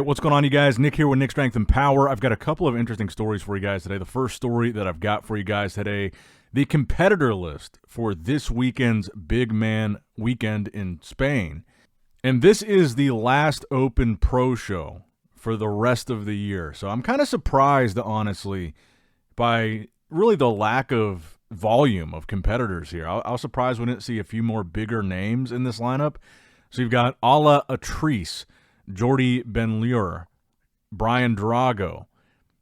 what's going on, you guys? Nick here with Nick Strength and Power. I've got a couple of interesting stories for you guys today. The first story that I've got for you guys today, the competitor list for this weekend's Bigman weekend in Spain. And this is the last Open Pro show for the rest of the year. So I'm kind of surprised, honestly, by really the lack of volume of competitors here. I was surprised we didn't see a few more bigger names in this lineup. So you've got Ala Atrice, Jordi Benlure, Brian Drago,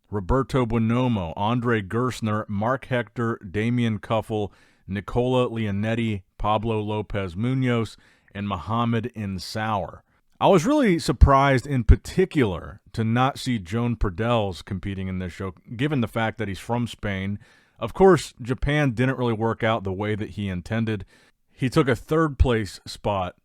Roberto Bonomo, Andre Gersner, Mark Hector, Damian Cuffle, Nicola Leonetti, Pablo Lopez Munoz, and Mohamed Insaur. I was really surprised in particular to not see Joan Perdels competing in this show, given the fact that he's from Spain. Of course, Japan didn't really work out the way that he intended. He took a third-place spot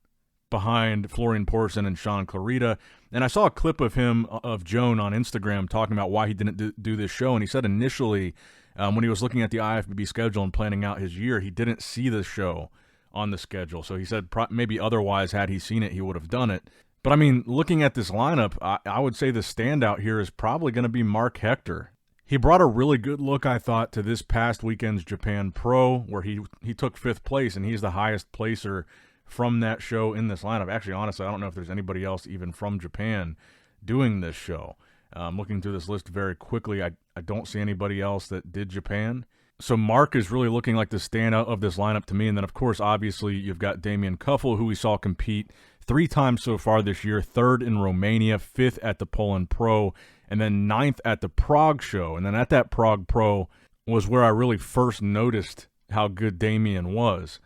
behind Florian Porson and Sean Clarita. And I saw a clip of him, of Joan, on Instagram talking about why he didn't do this show. And he said initially, when he was looking at the IFBB schedule and planning out his year, he didn't see this show on the schedule. So he said maybe otherwise, had he seen it, he would have done it. But I mean, looking at this lineup, I would say the standout here is probably going to be Mark Hector. He brought a really good look, I thought, to this past weekend's Japan Pro, where he took 5th place, and he's the highest placer from that show in this lineup. Actually, honestly, I don't know if there's anybody else even from Japan doing this show. Looking through this list very quickly, I don't see anybody else that did Japan. So Mark is really looking like the standout of this lineup to me. And then, of course, obviously, you've got Damian Cuffle, who we saw compete 3 times so far this year, 3rd in Romania, 5th at the Poland Pro, and then 9th at the Prague show. And then at that Prague Pro was where I really first noticed how good Damian was.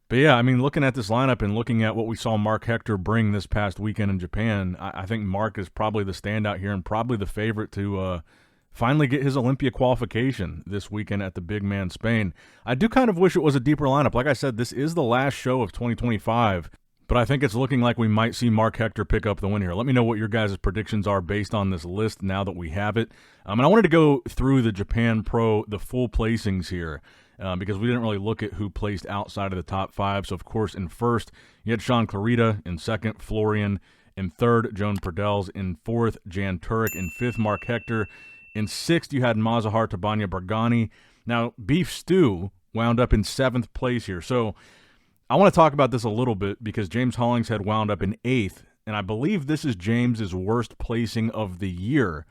But yeah, I mean, looking at this lineup and looking at what we saw Mark Hector bring this past weekend in Japan, I think Mark is probably the standout here and probably the favorite to finally get his Olympia qualification this weekend at the Bigman Spain. I do kind of wish it was a deeper lineup. Like I said, this is the last show of 2025, but I think it's looking like we might see Mark Hector pick up the win here. Let me know what your guys' predictions are based on this list now that we have it. And I wanted to go through the Japan Pro, the full placings here. Because we didn't really look at who placed outside of the top 5. So, of course, in first, you had Sean Clarita. In second, Florian. In third, Joan Perdels. In fourth, Jan Turek. In fifth, Mark Hector. In sixth, you had Mazahar Tabanya Bargani. Now, Beef Stew wound up in 7th place here. So, I want to talk about this a little bit because James Hollingshead wound up in 8th. And I believe this is James's worst placing of the year,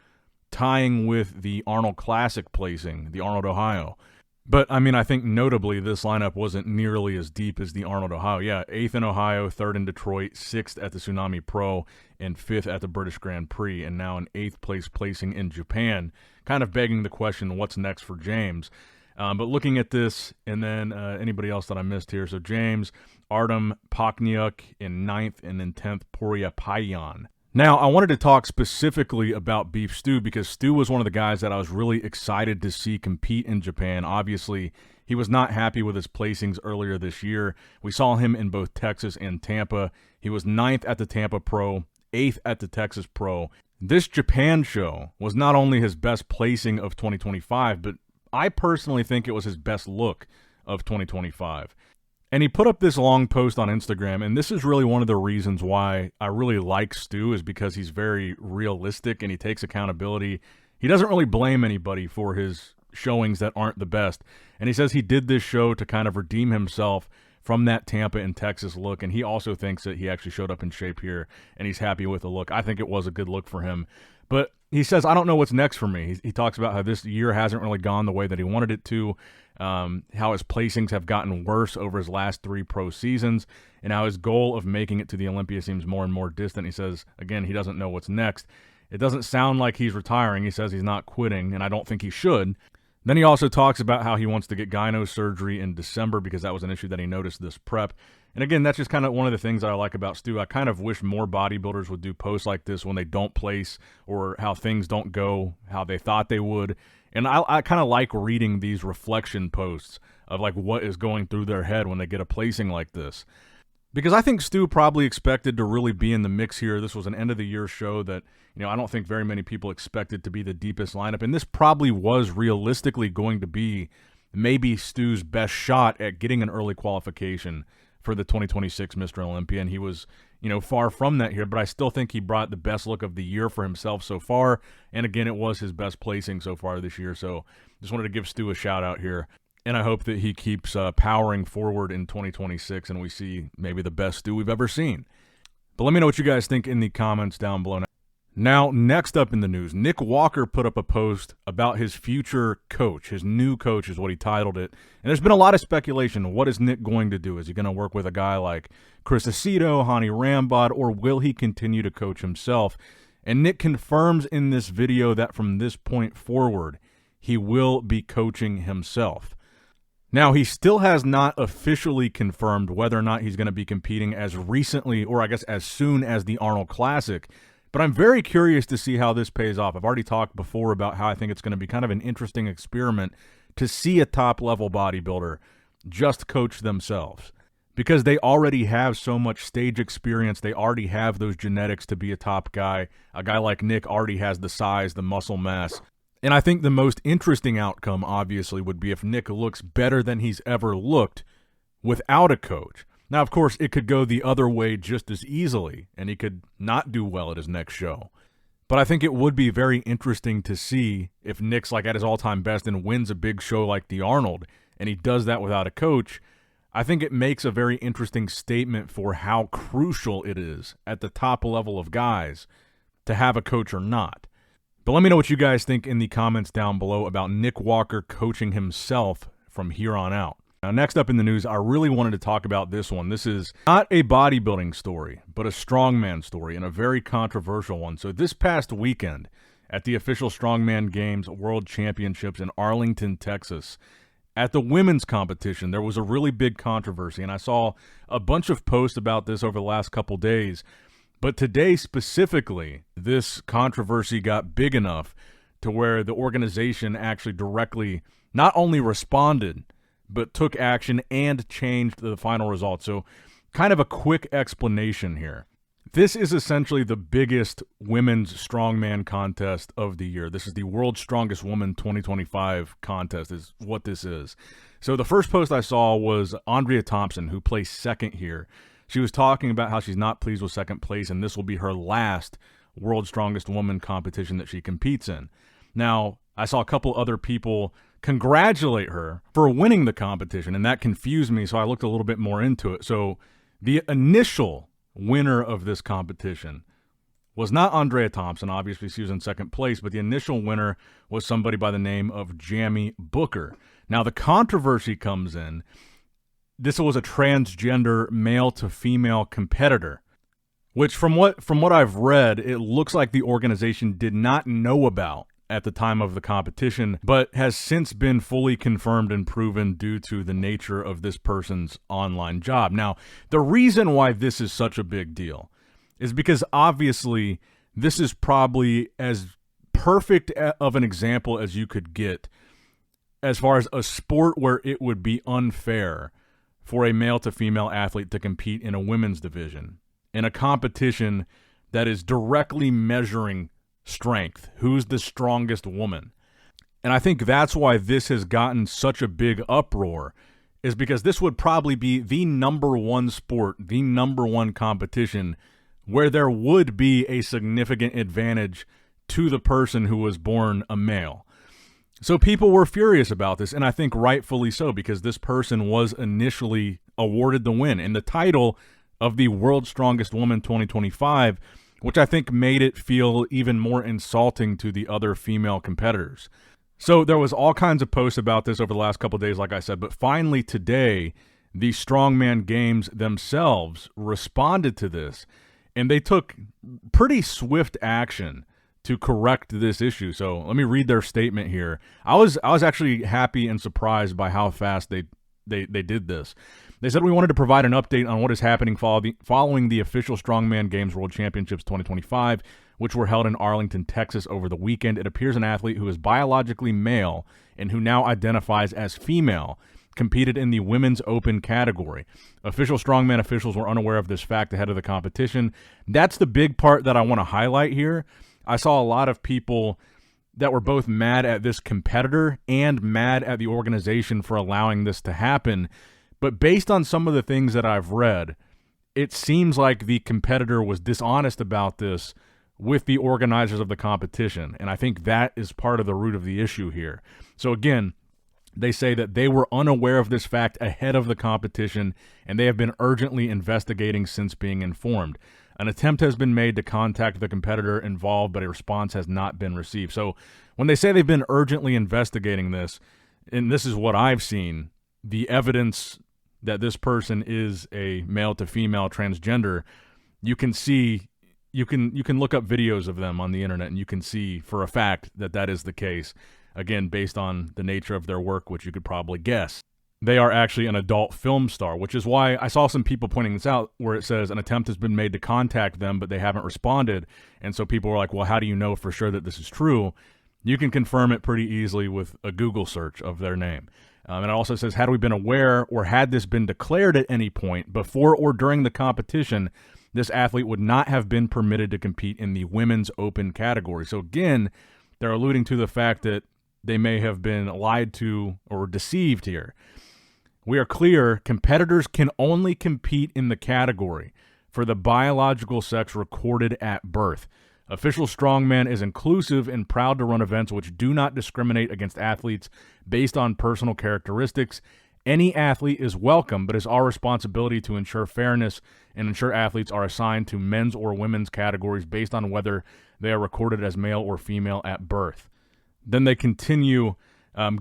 tying with the Arnold Classic placing, the Arnold, Ohio. But, I mean, I think notably this lineup wasn't nearly as deep as the Arnold, Ohio. Yeah, 8th in Ohio, 3rd in Detroit, 6th at the Tsunami Pro, and 5th at the British Grand Prix, and now an 8th place placing in Japan, kind of begging the question, what's next for James? But looking at this, and then anybody else that I missed here, so James, Artem Pachniuk in 9th, and then 10th, Poria Payan. Now, I wanted to talk specifically about Beef Stew because Stew was one of the guys that I was really excited to see compete in Japan. Obviously, he was not happy with his placings earlier this year. We saw him in both Texas and Tampa. He was 9th at the Tampa Pro, 8th at the Texas Pro. This Japan show was not only his best placing of 2025, but I personally think it was his best look of 2025. And he put up this long post on Instagram, and this is really one of the reasons why I really like Stu, is because he's very realistic and he takes accountability. He doesn't really blame anybody for his showings that aren't the best. And he says he did this show to kind of redeem himself from that Tampa and Texas look, and he also thinks that he actually showed up in shape here, and he's happy with the look. I think it was a good look for him. But he says, I don't know what's next for me. He talks about how this year hasn't really gone the way that he wanted it to, how his placings have gotten worse over his last 3 pro seasons, and how his goal of making it to the Olympia seems more and more distant. He says, again, he doesn't know what's next. It doesn't sound like he's retiring. He says he's not quitting, and I don't think he should. Then he also talks about how he wants to get gyno surgery in December because that was an issue that he noticed this prep. And again, that's just kind of one of the things that I like about Stu. I kind of wish more bodybuilders would do posts like this when they don't place or how things don't go how they thought they would. And I kind of like reading these reflection posts of like what is going through their head when they get a placing like this. Because I think Stu probably expected to really be in the mix here. This was an end-of-the-year show that, I don't think very many people expected to be the deepest lineup. And this probably was realistically going to be maybe Stu's best shot at getting an early qualification for the 2026 Mr. Olympia. And he was, far from that here, but I still think he brought the best look of the year for himself so far. And again, it was his best placing so far this year. So just wanted to give Stu a shout out here. And I hope that he keeps powering forward in 2026 and we see maybe the best Stu we've ever seen. But let me know what you guys think in the comments down below. Now, next up in the news, Nick Walker put up a post about his future coach. His new coach is what he titled it. And there's been a lot of speculation. What is Nick going to do? Is he going to work with a guy like Chris Aceto, Hani Rambod, or will he continue to coach himself? And Nick confirms in this video that from this point forward, he will be coaching himself. Now, he still has not officially confirmed whether or not he's going to be competing as recently, or I guess as soon as the Arnold Classic. But I'm very curious to see how this pays off. I've already talked before about how I think it's going to be kind of an interesting experiment to see a top-level bodybuilder just coach themselves. Because they already have so much stage experience. They already have those genetics to be a top guy. A guy like Nick already has the size, the muscle mass. And I think the most interesting outcome, obviously, would be if Nick looks better than he's ever looked without a coach. Now, of course, it could go the other way just as easily, and he could not do well at his next show. But I think it would be very interesting to see if Nick's like at his all-time best and wins a big show like the Arnold, and he does that without a coach. I think it makes a very interesting statement for how crucial it is at the top level of guys to have a coach or not. But let me know what you guys think in the comments down below about Nick Walker coaching himself from here on out. Now, next up in the news, I really wanted to talk about this one. This is not a bodybuilding story, but a strongman story, and a very controversial one. So this past weekend at the official Strongman Games World Championships in Arlington, Texas, at the women's competition, there was a really big controversy, and I saw a bunch of posts about this over the last couple days. But today specifically, this controversy got big enough to where the organization actually directly not only responded, but took action and changed the final result. So kind of a quick explanation here. This is essentially the biggest women's strongman contest of the year. This is the World's Strongest Woman 2025 contest is what this is. So the first post I saw was Andrea Thompson, who placed second here. She was talking about how she's not pleased with second place, and this will be her last World's Strongest Woman competition that she competes in. Now, I saw a couple other people congratulate her for winning the competition, and that confused me, so I looked a little bit more into it. So the initial winner of this competition was not Andrea Thompson. Obviously, she was in second place, but the initial winner was somebody by the name of Jamie Booker. Now, the controversy comes in. This was a transgender male-to-female competitor, which from what I've read, it looks like the organization did not know about at the time of the competition, but has since been fully confirmed and proven due to the nature of this person's online job. Now, the reason why this is such a big deal is because obviously this is probably as perfect of an example as you could get as far as a sport where it would be unfair for a male-to-female athlete to compete in a women's division, in a competition that is directly measuring strength. Who's the strongest woman? And I think that's why this has gotten such a big uproar, is because this would probably be the number one sport, the number one competition where there would be a significant advantage to the person who was born a male. So people were furious about this, and I think rightfully so, because this person was initially awarded the win and the title of the World's Strongest Woman 2025, which I think made it feel even more insulting to the other female competitors. So there was all kinds of posts about this over the last couple of days, like I said, but finally today, the Strongman Games themselves responded to this, and they took pretty swift action to correct this issue. So let me read their statement here. I was actually happy and surprised by how fast they did this. They said, "We wanted to provide an update on what is happening following the official Strongman Games World Championships 2025, which were held in Arlington, Texas over the weekend. It appears an athlete who is biologically male and who now identifies as female competed in the women's open category. Official strongman officials were unaware of this fact ahead of the competition." That's the big part that I want to highlight here. I saw a lot of people that were both mad at this competitor and mad at the organization for allowing this to happen. But based on some of the things that I've read, it seems like the competitor was dishonest about this with the organizers of the competition. And I think that is part of the root of the issue here. So again, they say that they were unaware of this fact ahead of the competition, and they have been urgently investigating since being informed. An attempt has been made to contact the competitor involved, but a response has not been received. So when they say they've been urgently investigating this, and this is what I've seen, the evidence that this person is a male to female transgender, you can see, you can look up videos of them on the internet, and you can see for a fact that that is the case. Again, based on the nature of their work, which you could probably guess. They are actually an adult film star, which is why I saw some people pointing this out where it says an attempt has been made to contact them, but they haven't responded. And so people were like, well, how do you know for sure that this is true? You can confirm it pretty easily with a Google search of their name. And it also says, had we been aware or had this been declared at any point before or during the competition, this athlete would not have been permitted to compete in the women's open category. So again, they're alluding to the fact that they may have been lied to or deceived here. We are clear, competitors can only compete in the category for the biological sex recorded at birth. Official Strongman is inclusive and proud to run events which do not discriminate against athletes based on personal characteristics. Any athlete is welcome, but it's our responsibility to ensure fairness and ensure athletes are assigned to men's or women's categories based on whether they are recorded as male or female at birth. Then they continue,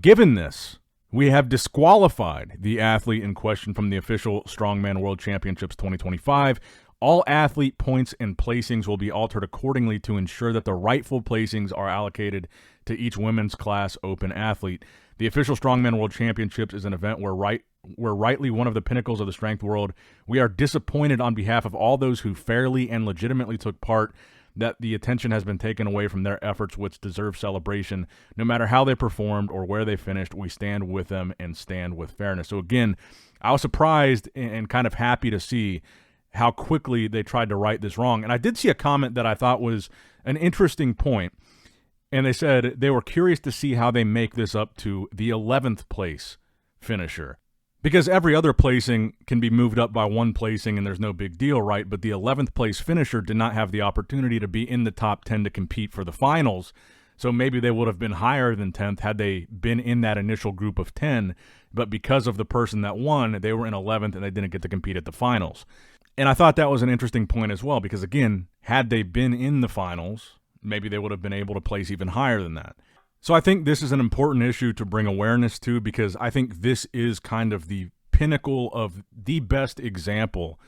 given this, we have disqualified the athlete in question from the official Strongman World Championships 2025. All athlete points and placings will be altered accordingly to ensure that the rightful placings are allocated to each women's class open athlete. The official Strongman World Championships is an event where rightly one of the pinnacles of the strength world. We are disappointed on behalf of all those who fairly and legitimately took part that the attention has been taken away from their efforts, which deserve celebration. No matter how they performed or where they finished, we stand with them and stand with fairness. So again, I was surprised and kind of happy to see how quickly they tried to right this wrong. And I did see a comment that I thought was an interesting point. And they said they were curious to see how they make this up to the 11th place finisher. Because every other placing can be moved up by one placing and there's no big deal, right? But the 11th place finisher did not have the opportunity to be in the top 10 to compete for the finals. So maybe they would have been higher than 10th had they been in that initial group of 10. But because of the person that won, they were in 11th and they didn't get to compete at the finals. And I thought that was an interesting point as well, because again, had they been in the finals, maybe they would have been able to place even higher than that. So I think this is an important issue to bring awareness to, because I think this is kind of the pinnacle of the best example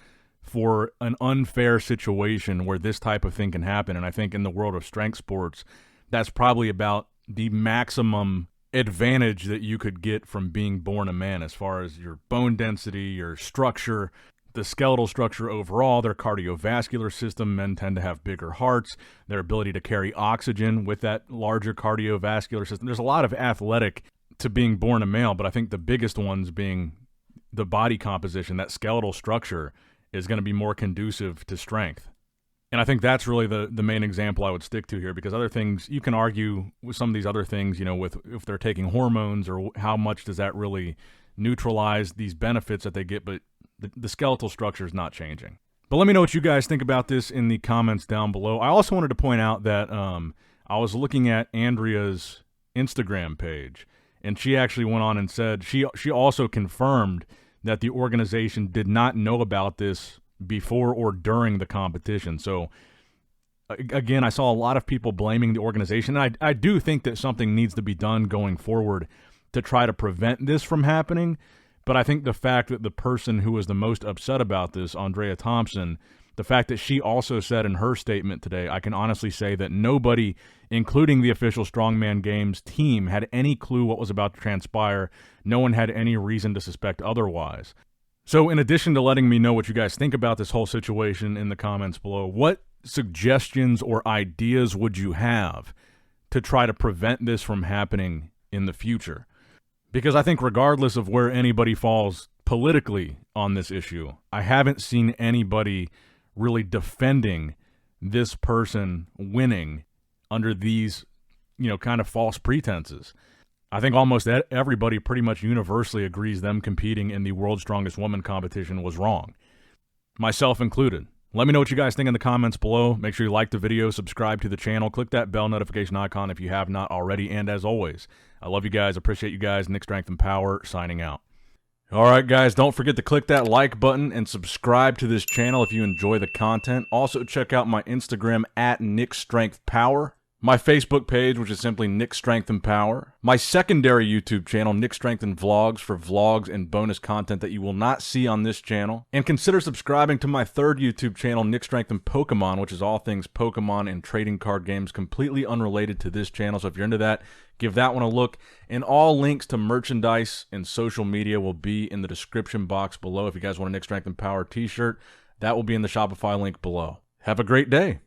for an unfair situation where this type of thing can happen. And I think in the world of strength sports, that's probably about the maximum advantage that you could get from being born a man as far as your bone density, your structure, the skeletal structure overall, their cardiovascular system. Men tend to have bigger hearts, their ability to carry oxygen with that larger cardiovascular system. There's a lot of athletic to being born a male, but I think the biggest ones being the body composition, that skeletal structure is going to be more conducive to strength. And I think that's really the main example I would stick to here, because other things, you can argue with some of these other things, you know, with if they're taking hormones or how much does that really neutralize these benefits that they get, but the skeletal structure is not changing. But let me know what you guys think about this in the comments down below. I also wanted to point out that I was looking at Andrea's Instagram page, and she actually went on and said she also confirmed that the organization did not know about this before or during the competition. So again, I saw a lot of people blaming the organization. And I do think that something needs to be done going forward to try to prevent this from happening. But I think the fact that the person who was the most upset about this, Andrea Thompson, the fact that she also said in her statement today, I can honestly say that nobody, including the official Strongman Games team, had any clue what was about to transpire. No one had any reason to suspect otherwise. So in addition to letting me know what you guys think about this whole situation in the comments below, what suggestions or ideas would you have to try to prevent this from happening in the future? Because I think regardless of where anybody falls politically on this issue, I haven't seen anybody really defending this person winning under these, you know, kind of false pretenses. I think almost everybody pretty much universally agrees them competing in the World's Strongest Woman competition was wrong. myself included. Let me know what you guys think in the comments below. Make sure you like the video, subscribe to the channel, click that bell notification icon if you have not already. And as always, I love you guys, appreciate you guys. Nick Strength and Power signing out. All right, guys, don't forget to click that like button and subscribe to this channel if you enjoy the content. Also, check out my Instagram at Nick Strength Power, my Facebook page, which is simply Nick Strength and Power, my secondary YouTube channel, Nick Strength and Vlogs, for vlogs and bonus content that you will not see on this channel. And consider subscribing to my third YouTube channel, Nick Strength and Pokemon, which is all things Pokemon and trading card games, completely unrelated to this channel. So if you're into that, give that one a look. And all links to merchandise and social media will be in the description box below. If you guys want a Nick Strength and Power t-shirt, that will be in the Shopify link below. Have a great day.